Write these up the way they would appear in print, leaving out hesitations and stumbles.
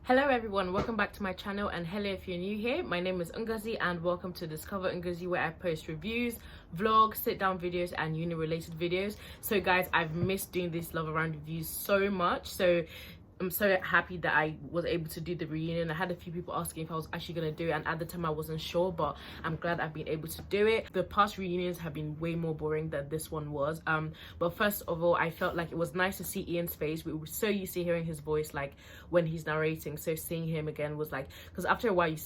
Hello everyone, welcome back to my channel, and hello if you're new here. My name is Ngozi and welcome to Discover Ngozi, where I post reviews, vlogs, sit down videos and uni related videos. So guys, I've missed doing these love around reviews so much, so I'm so happy that I was able to do the reunion. I had a few people asking if I was actually going to do it, and at the time I wasn't sure, but I'm glad I've been able to do it. The past reunions have been way more boring than this one was. But first of all, I felt like it was nice to see Ian's face. We were so used to hearing his voice like when he's narrating, so seeing him again was like, because after a while you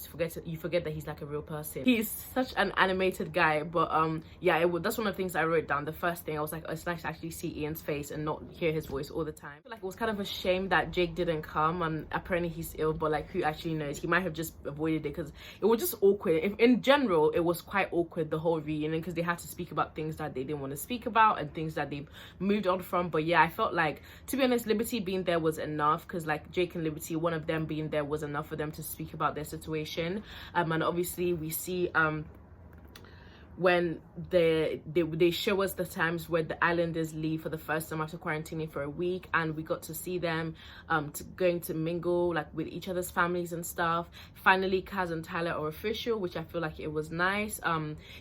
forget that he's like a real person. He's such an animated guy. But yeah, that's one of the things I wrote down. The first thing I was like, oh, it's nice to actually see Ian's face and not hear his voice all the time. I feel like it was kind of a shame that Jake didn't come, and apparently he's ill, but like who actually knows, he might have just avoided it because it was just awkward. In general, it was quite awkward, the whole reunion, because they had to speak about things that they didn't want to speak about and things that they've moved on from. But yeah, I felt like, to be honest, Liberty being there was enough, because like Jake and Liberty, one of them being there was enough for them to speak about their situation. And obviously we see when they show us the times where the islanders leave for the first time after quarantining for a week, and we got to see them going to mingle like with each other's families and stuff. Finally, Kaz and Tyler are official, which I feel like it was nice.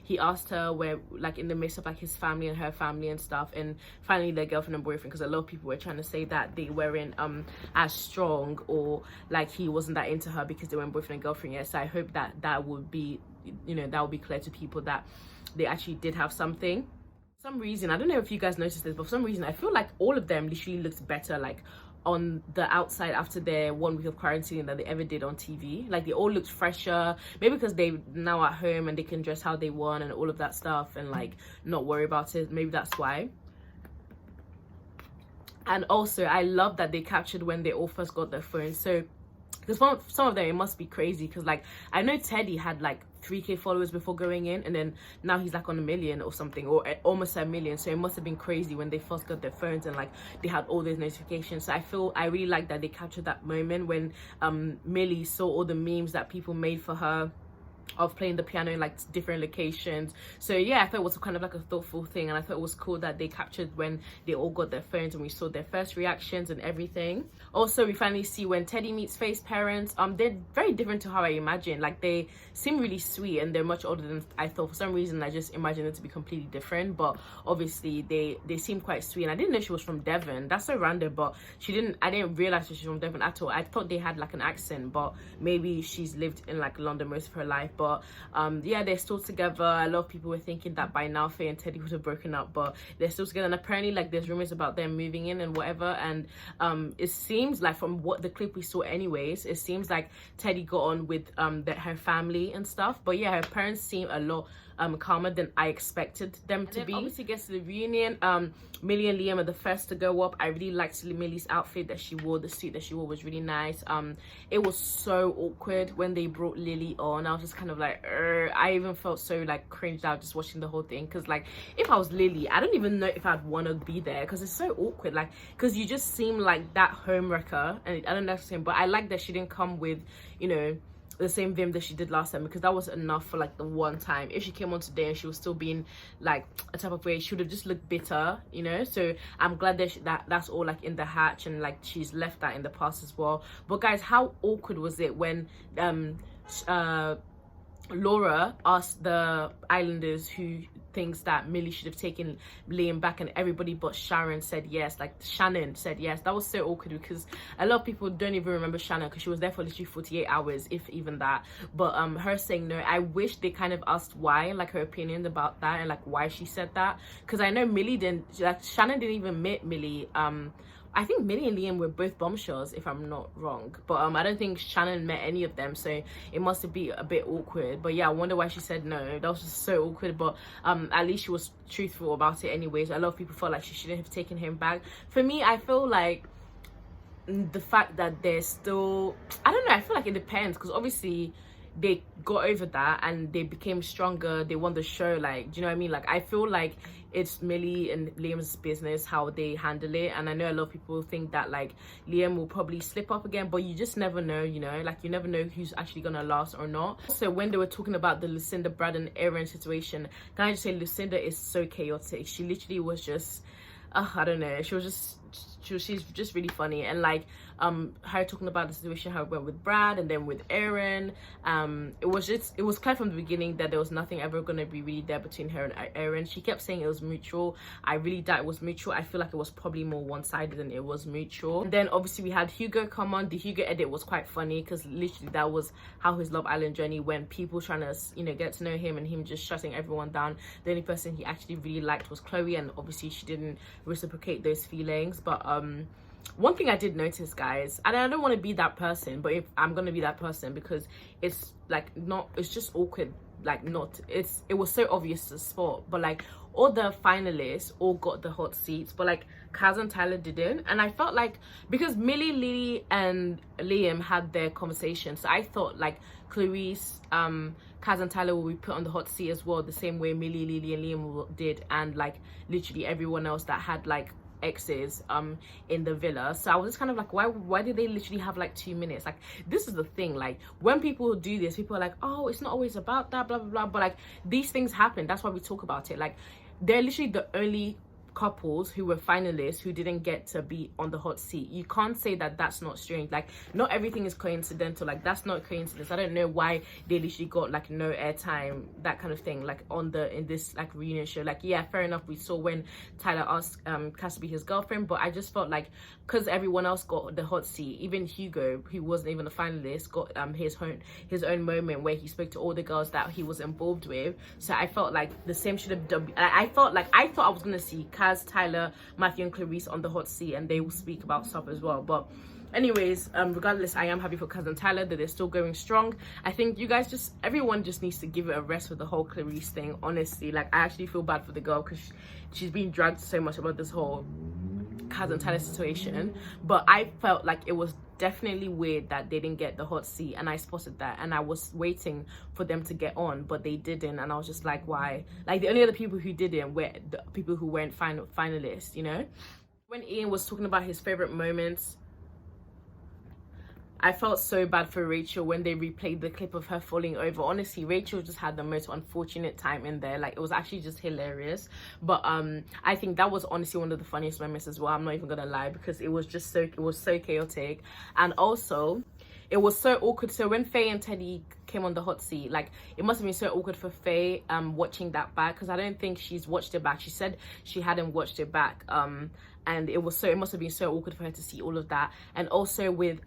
He asked her where, like, in the midst of like his family and her family and stuff, and finally their girlfriend and boyfriend, because a lot of people were trying to say that they weren't as strong, or like he wasn't that into her because they weren't boyfriend and girlfriend yet. So I hope that that would be, you know, that would be clear to people that they actually did have something. For some reason, I don't know if you guys noticed this, but for some reason I feel like all of them literally looked better like on the outside after their 1 week of quarantine than they ever did on TV. Like they all looked fresher, maybe because they now at home and they can dress how they want and all of that stuff and like not worry about it. Maybe that's why. And also I love that they captured when they all first got their phones. So because for some of them it must be crazy, because like I know Teddy had like 3k followers before going in, and then now he's like on 1 million or something, or almost 1 million. So it must have been crazy when they first got their phones and like they had all those notifications. So I really like that they captured that moment when Millie saw all the memes that people made for her of playing the piano in like different locations. So yeah, I thought it was kind of like a thoughtful thing, and I thought it was cool that they captured when they all got their phones and we saw their first reactions and everything. Also, we finally see when Teddy meets Faye's parents. They're very different to how I imagined. Like they seem really sweet and they're much older than I thought. For some reason I just imagined it to be completely different, but obviously they seem quite sweet. And I didn't know she was from Devon. That's so random, but I didn't realize that she's from Devon at all. I thought they had like an accent, but maybe she's lived in like London most of her life. But yeah, they're still together. A lot of people were thinking that by now Faye and Teddy would have broken up, but they're still together. And apparently like there's rumors about them moving in and whatever, and it seems like from what the clip we saw anyways, it seems like Teddy got on with her family and stuff. But yeah, her parents seem a lot calmer than I expected them to be. Obviously gets to the reunion. Millie and Liam are the first to go up. I really liked Millie's outfit that she wore. The suit that she wore was really nice. It was so awkward when they brought Lily on. I was just kind of like, I even felt so like cringed out just watching the whole thing, because like if I was Lily, I don't even know if I'd want to be there, because it's so awkward, like because you just seem like that homewrecker, and I don't know if it's the same, but I like that she didn't come with, you know, the same vim that she did last time, because that was enough for like the one time. If she came on today and she was still being like a type of way, she would have just looked bitter, you know. So I'm glad that that's all like in the hatch, and like she's left that in the past as well. But guys, how awkward was it when Laura asked the islanders who thinks that Millie should have taken Liam back, and everybody but Sharon said yes. Like Shannon said yes. That was so awkward, because a lot of people don't even remember Shannon, because she was there for literally 48 hours, if even that. But her saying no, I wish they kind of asked why, like her opinion about that, and like why she said that, because I know Millie didn't, like Shannon didn't even meet Millie. I think Millie and Liam were both bombshells, if I'm not wrong. But I don't think Shannon met any of them, so it must have been a bit awkward. But yeah, I wonder why she said no. That was just so awkward. But at least she was truthful about it anyways. A lot of people felt like she shouldn't have taken him back. For me, I feel like the fact that they're still, I don't know, I feel like it depends, because obviously they got over that and they became stronger. They won the show. Like, do you know what I mean? Like, I feel like it's Millie and Liam's business how they handle it, and I know a lot of people think that like Liam will probably slip up again, but you just never know, you know, like you never know who's actually gonna last or not. So when they were talking about the Lucinda, Brad and Aaron situation, can I just say Lucinda is so chaotic. She literally was just I don't know, she was just she's just really funny. And like her talking about the situation, how it went with Brad and then with Aaron, it was clear from the beginning that there was nothing ever going to be really there between her and Aaron. She kept saying it was mutual. I really doubt it was mutual. I feel like it was probably more one-sided than it was mutual. And then obviously we had Hugo come on. The Hugo edit was quite funny because literally that was how his Love Island journey went. People trying to, you know, get to know him and him just shutting everyone down. The only person he actually really liked was Chloe, and obviously she didn't reciprocate those feelings. But one thing I did notice, guys, and I don't want to be that person, but if I'm gonna be that person, because it's like not, it's just awkward, like not, it was so obvious to spot, but like all the finalists all got the hot seats, but like Kaz and Tyler didn't. And I felt like, because Millie, Lily and Liam had their conversation, so I thought like Clarice, Kaz and Tyler will be put on the hot seat as well, the same way Millie, Lily and Liam did, and like literally everyone else that had like exes in the villa. So I was just kind of like, why did they literally have like 2 minutes? Like, this is the thing, like when people do this, people are like, oh, it's not always about that, blah blah blah, but like these things happen. That's why we talk about it. Like, they're literally the only couples who were finalists who didn't get to be on the hot seat. You can't say that that's not strange. Like, not everything is coincidental. Like, that's not coincidence. I don't know why they literally got like no airtime, that kind of thing, like on in this like reunion show. Like, yeah, fair enough, we saw when Tyler asked Cass to be his girlfriend, but I just felt like because everyone else got the hot seat, even Hugo, who wasn't even a finalist, got his own moment where he spoke to all the girls that he was involved with. So I felt like the same should have done. I thought I was gonna see Kaz, Tyler, Matthew and Clarice on the hot seat, and they will speak about stuff as well. But anyways, regardless, I am happy for Kaz and Tyler that they're still going strong. I think you guys everyone just needs to give it a rest with the whole Clarice thing, honestly. Like, I actually feel bad for the girl because she's been dragged so much about this whole Kaz and Tyler situation. But I felt like it was definitely weird that they didn't get the hot seat, and I spotted that, and I was waiting for them to get on, but they didn't, and I was just like, why? Like, the only other people who didn't were the people who weren't finalists, you know? When Ian was talking about his favorite moments, I felt so bad for Rachel when they replayed the clip of her falling over. Honestly, Rachel just had the most unfortunate time in there. Like, it was actually just hilarious. But I think that was honestly one of the funniest moments as well. I'm not even gonna lie, because it was so chaotic. And also, it was so awkward. So when Faye and Teddy came on the hot seat, like, it must have been so awkward for Faye watching that back, because I don't think she's watched it back. She said she hadn't watched it back. And it must have been so awkward for her to see all of that. And also with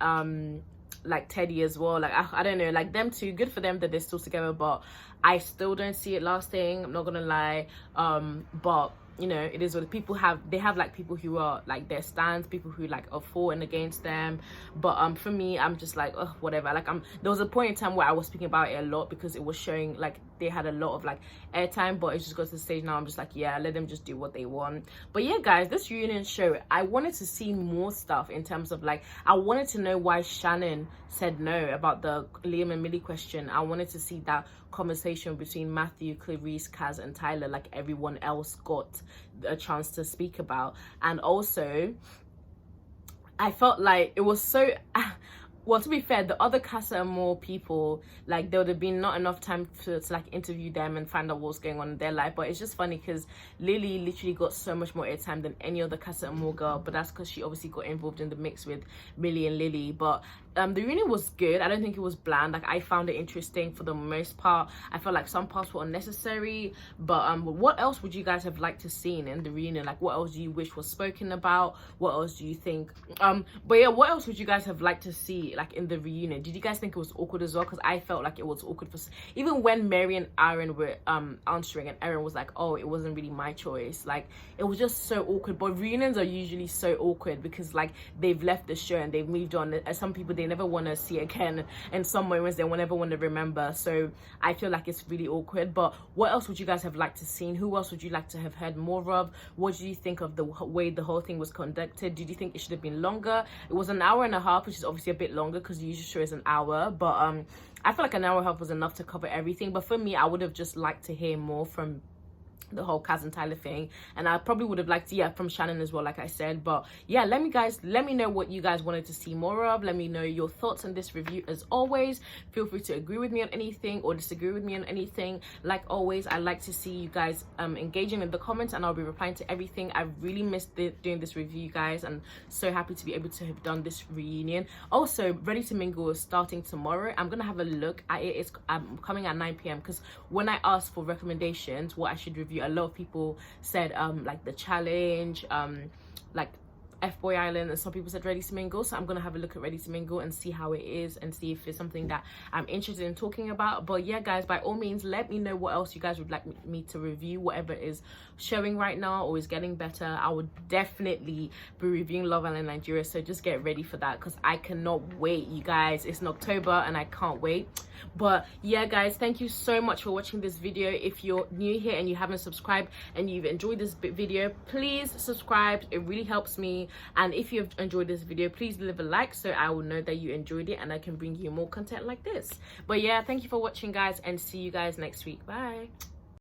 like Teddy as well, like I don't know, like them two, good for them that they're still together, but I still don't see it lasting, I'm not gonna lie. But you know, it is what they have like people who are like their stands, people who like are for and against them. But for me, I'm just like, ugh, whatever. Like, there was a point in time where I was speaking about it a lot because it was showing like they had a lot of like airtime, but it just got to the stage now I'm just like, yeah, let them just do what they want. But yeah, guys, this reunion show, I wanted to see more stuff in terms of like, I wanted to know why Shannon said no about the Liam and Millie question. I wanted to see that conversation between Matthew, Clarice, Kaz and Tyler, like everyone else got a chance to speak about. And also, I felt like it was so well, to be fair, the other Casa Amor people, like, there would have been not enough time to like interview them and find out what's going on in their life. But it's just funny because Lily literally got so much more airtime than any other Casa Amor girl, but that's because she obviously got involved in the mix with Millie and Lily. But the reunion was good. I don't think it was bland. Like, I found it interesting for the most part. I felt like some parts were unnecessary, but what else would you guys have liked to see in the reunion? Like, what else do you wish was spoken about? What else do you think but yeah, what else would you guys have liked to see like in the reunion? Did you guys think it was awkward as well? Because I felt like it was awkward for even when Mary and Aaron were answering, and Aaron was like, oh, it wasn't really my choice. Like, it was just so awkward. But reunions are usually so awkward because like they've left the show and they've moved on. As some people, they never want to see again, and some moments they will never want to remember. So I feel like it's really awkward. But what else would you guys have liked to see? Who else would you like to have heard more of? What do you think of the way the whole thing was conducted? Did you think it should have been longer? It was an hour and a half, which is obviously a bit longer because the usual show is an hour, but I feel like an hour and a half was enough to cover everything. But for me, I would have just liked to hear more from the whole Kaz and Tyler thing, and I probably would have liked from Shannon as well, like I said. But yeah, let me know what you guys wanted to see more of. Let me know your thoughts on this review. As always, feel free to agree with me on anything or disagree with me on anything. Like always, I like to see you guys engaging in the comments, and I'll be replying to everything. I really missed doing this review, guys, and so happy to be able to have done this reunion. Also, Ready to Mingle is starting tomorrow. I'm gonna have a look at it. It's coming at 9 p.m. because when I asked for recommendations what I should review, a lot of people said like the challenge, like F-Boy Island, and some people said Ready to Mingle. So I'm gonna have a look at Ready to Mingle and see how it is, and see if it's something that I'm interested in talking about. But yeah, guys, by all means, let me know what else you guys would like me to review. Whatever is showing right now or is getting better, I would definitely be reviewing Love Island Nigeria. So just get ready for that, because I cannot wait, you guys. It's in October and I can't wait. But yeah, guys, thank you so much for watching this video. If you're new here and you haven't subscribed and you've enjoyed this video, please subscribe. It really helps me. And if you've enjoyed this video, please leave a like so I will know that you enjoyed it and I can bring you more content like this. But yeah, thank you for watching, guys, and see you guys next week. Bye.